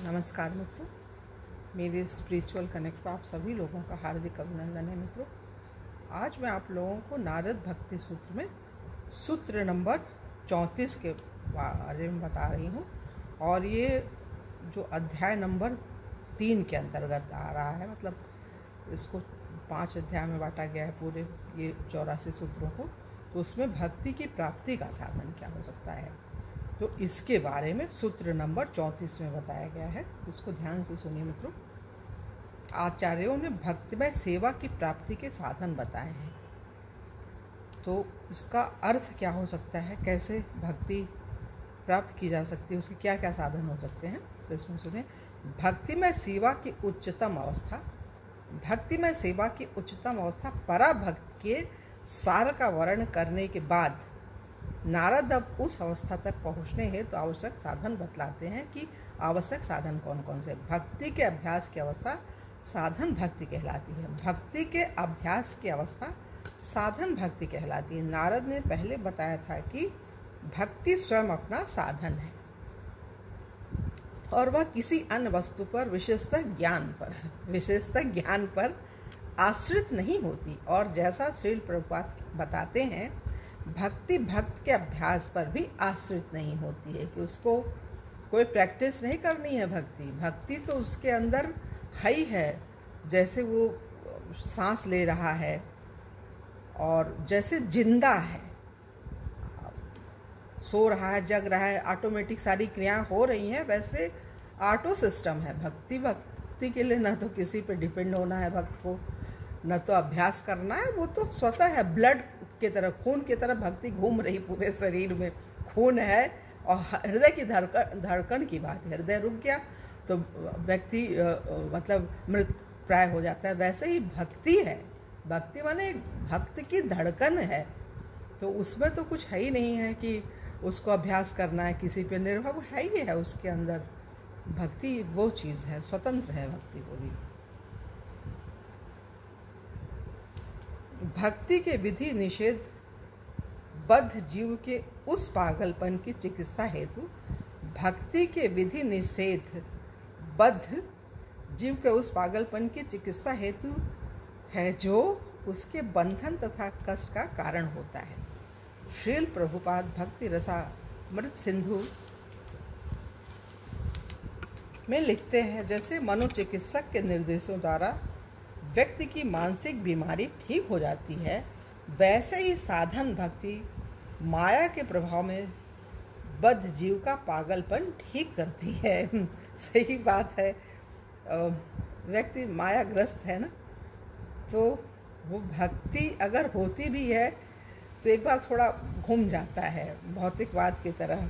नमस्कार मित्रों, मेरे स्पिरिचुअल कनेक्ट पर आप सभी लोगों का हार्दिक अभिनंदन है। मित्रों, आज मैं आप लोगों को नारद भक्ति सूत्र में सूत्र नंबर 34 के बारे में बता रही हूँ। और ये जो अध्याय नंबर 3 के अंतर्गत आ रहा है, मतलब इसको 5 अध्याय में बांटा गया है पूरे ये 84 सूत्रों को। तो उसमें भक्ति की प्राप्ति का साधन क्या हो सकता है, तो इसके बारे में सूत्र नंबर 34 में बताया गया है। तो उसको ध्यान से सुनिए मित्रों। आचार्यों ने भक्तिमय सेवा की प्राप्ति के साधन बताए हैं। तो इसका अर्थ क्या हो सकता है, कैसे भक्ति प्राप्त की जा सकती है, उसके क्या क्या साधन हो सकते हैं। तो इसमें सुनिए। भक्तिमय सेवा की उच्चतम अवस्था, भक्तिमय सेवा की उच्चतम अवस्था पराभक्त के सार का वर्णन करने के बाद नारद अब उस अवस्था तक पहुँचने हैं तो आवश्यक साधन बतलाते हैं कि आवश्यक साधन कौन कौन से। भक्ति के अभ्यास की अवस्था साधन भक्ति कहलाती है। भक्ति के अभ्यास की अवस्था साधन भक्ति कहलाती है। नारद ने पहले बताया था कि भक्ति स्वयं अपना साधन है और वह किसी अन्य वस्तु पर विशेषतः ज्ञान पर आश्रित नहीं होती। और जैसा श्रील प्रभुपाद बताते हैं, भक्ति भक्त के अभ्यास पर भी आश्रित नहीं होती है कि उसको कोई प्रैक्टिस नहीं करनी है। भक्ति तो उसके अंदर है ही है, जैसे वो सांस ले रहा है और जैसे जिंदा है, सो रहा है, जग रहा है, ऑटोमेटिक सारी क्रियाएं हो रही हैं, वैसे ऑटो सिस्टम है। भक्ति के लिए ना तो किसी पे डिपेंड होना है भक्त को, न तो अभ्यास करना है, वो तो स्वतः है। ब्लड के तरह, खून की तरह भक्ति घूम रही पूरे शरीर में, खून है। और हृदय की धड़कन की बात है, हृदय रुक गया तो व्यक्ति मतलब मृत प्राय हो जाता है। वैसे ही भक्ति है, भक्ति माने भक्त की धड़कन है। तो उसमें तो कुछ है ही नहीं है कि उसको अभ्यास करना है, किसी पे निर्भर, वो है ही है उसके अंदर। भक्ति वो चीज़ है, स्वतंत्र है भक्ति पूरी। भक्ति के विधि निषेध बद्ध जीव के उस पागलपन की चिकित्सा हेतु, भक्ति के विधि निषेध बद्ध जीव के उस पागलपन की चिकित्सा हेतु है जो उसके बंधन तथा कष्ट का कारण होता है। श्रील प्रभुपाद भक्ति रसामृत सिंधु में लिखते हैं, जैसे मनोचिकित्सक के निर्देशों द्वारा व्यक्ति की मानसिक बीमारी ठीक हो जाती है, वैसे ही साधन भक्ति माया के प्रभाव में बद्ध जीव का पागलपन ठीक करती है। सही बात है। व्यक्ति मायाग्रस्त है ना, तो वो भक्ति अगर होती भी है तो एक बार थोड़ा घूम जाता है, भौतिकवाद की तरह,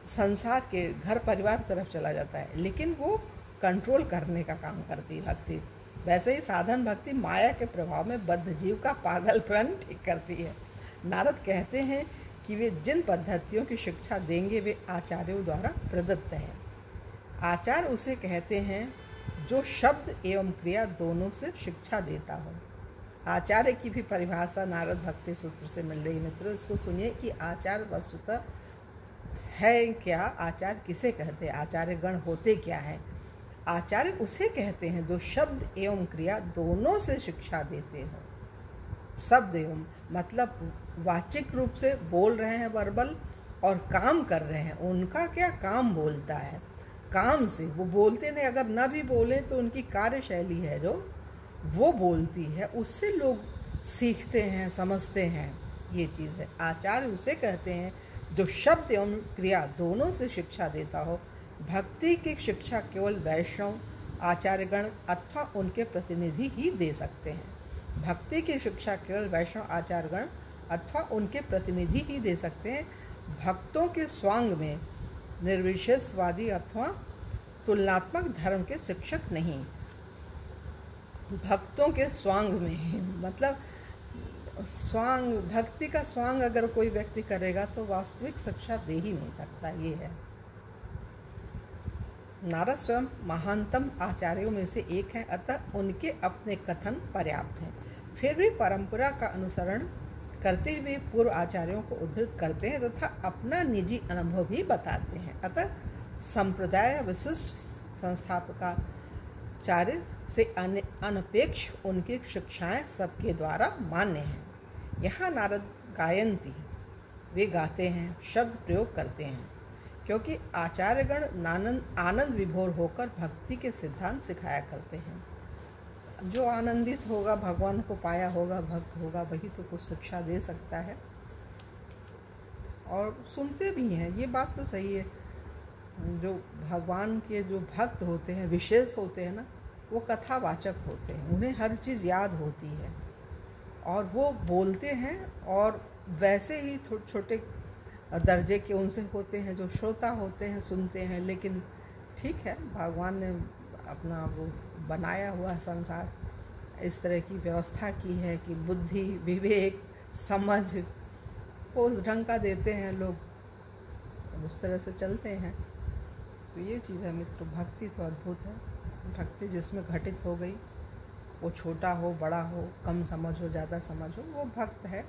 संसार के घर परिवार तरफ चला जाता है, लेकिन वो कंट्रोल करने का काम करती है भक्ति। वैसे ही साधन भक्ति माया के प्रभाव में बद्ध जीव का पागलपन ठीक करती है। नारद कहते हैं कि वे जिन पद्धतियों की शिक्षा देंगे वे आचार्यों द्वारा प्रदत्त है। आचार्य उसे कहते हैं जो शब्द एवं क्रिया दोनों से शिक्षा देता हो। आचार्य की भी परिभाषा नारद भक्ति सूत्र से मिल रही। मित्रों, इसको सुनिए कि आचार्य वस्तुतः है क्या, आचार्य किसे कहते हैं, आचार्य गण होते क्या हैं। आचार्य उसे कहते हैं जो शब्द एवं क्रिया दोनों से शिक्षा देते हो। शब्द एवं मतलब वाचिक रूप से बोल रहे हैं वर्बल, और काम कर रहे हैं, उनका क्या काम बोलता है, काम से वो बोलते नहीं। अगर न भी बोले तो उनकी कार्यशैली है जो वो बोलती है, उससे लोग सीखते हैं, समझते हैं। ये चीज़ है। आचार्य उसे कहते हैं जो शब्द एवं क्रिया दोनों से शिक्षा देता हो। भक्ति की शिक्षा केवल वैष्णव आचार्यगण अथवा उनके प्रतिनिधि ही दे सकते हैं। भक्ति की शिक्षा केवल वैष्णव आचार्यगण अथवा उनके प्रतिनिधि ही दे सकते हैं। भक्तों के स्वांग में निर्विशेषवादी अथवा तुलनात्मक धर्म के शिक्षक नहीं। भक्तों के स्वांग में मतलब स्वांग, भक्ति का स्वांग अगर कोई व्यक्ति करेगा तो वास्तविक शिक्षा दे ही नहीं सकता। ये है। नारद स्वयं महानतम आचार्यों में से एक हैं, अतः उनके अपने कथन पर्याप्त हैं। फिर भी परंपरा का अनुसरण करते हुए पूर्व आचार्यों को उद्धृत करते हैं तथा अपना निजी अनुभव भी बताते हैं। अतः संप्रदाय विशिष्ट संस्थापकाचार्य से अनपेक्ष उनकी शिक्षाएं सबके द्वारा मान्य हैं। यहाँ नारद गायंती, वे गाते हैं, शब्द प्रयोग करते हैं, क्योंकि आचार्यगण आनंद विभोर होकर भक्ति के सिद्धांत सिखाया करते हैं। जो आनंदित होगा, भगवान को पाया होगा, भक्त होगा, वही तो कुछ शिक्षा दे सकता है। और सुनते भी हैं, ये बात तो सही है। जो भगवान के जो भक्त होते हैं, विशेष होते हैं ना, वो कथावाचक होते हैं, उन्हें हर चीज़ याद होती है और वो बोलते हैं। और वैसे ही छोटे दर्जे के उनसे होते हैं जो श्रोता होते हैं, सुनते हैं। लेकिन ठीक है, भगवान ने अपना वो बनाया हुआ संसार इस तरह की व्यवस्था की है कि बुद्धि, विवेक, समझ वो उस ढंग का देते हैं, लोग उस तरह से चलते हैं। तो ये चीज़ है मित्र, भक्ति तो अद्भुत है। भक्ति जिसमें घटित हो गई, वो छोटा हो, बड़ा हो, कम समझ हो, ज़्यादा समझ हो, वो भक्त है,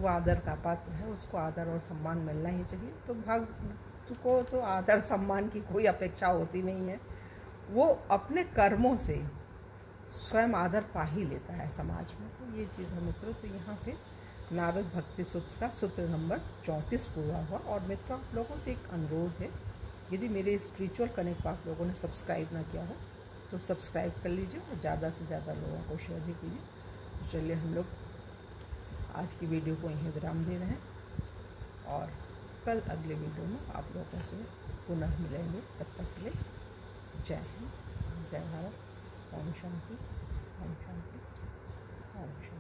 वो आदर का पात्र है, उसको आदर और सम्मान मिलना ही चाहिए। तो भक्त को तो आदर सम्मान की कोई अपेक्षा होती नहीं है, वो अपने कर्मों से स्वयं आदर पा ही लेता है समाज में। तो ये चीज़ है मित्रों। तो यहाँ पे नारद भक्ति सूत्र का सूत्र नंबर 34 पूरा हुआ। और मित्रों, आप लोगों से एक अनुरोध है, यदि मेरे स्पिरिचुअल कनेक्ट को आप लोगों ने सब्सक्राइब ना किया हो तो सब्सक्राइब कर लीजिए और ज़्यादा से ज़्यादा लोगों को शेयर भी कीजिए। तो चलिए, हम लोग आज की वीडियो को यहीं विराम दे रहे हैं और कल अगले वीडियो में आप लोगों से पुनः मिलेंगे। तब तक के लिए जय हिंद, जय भारत, ओम शांति, ओम शांति, ओम शांति।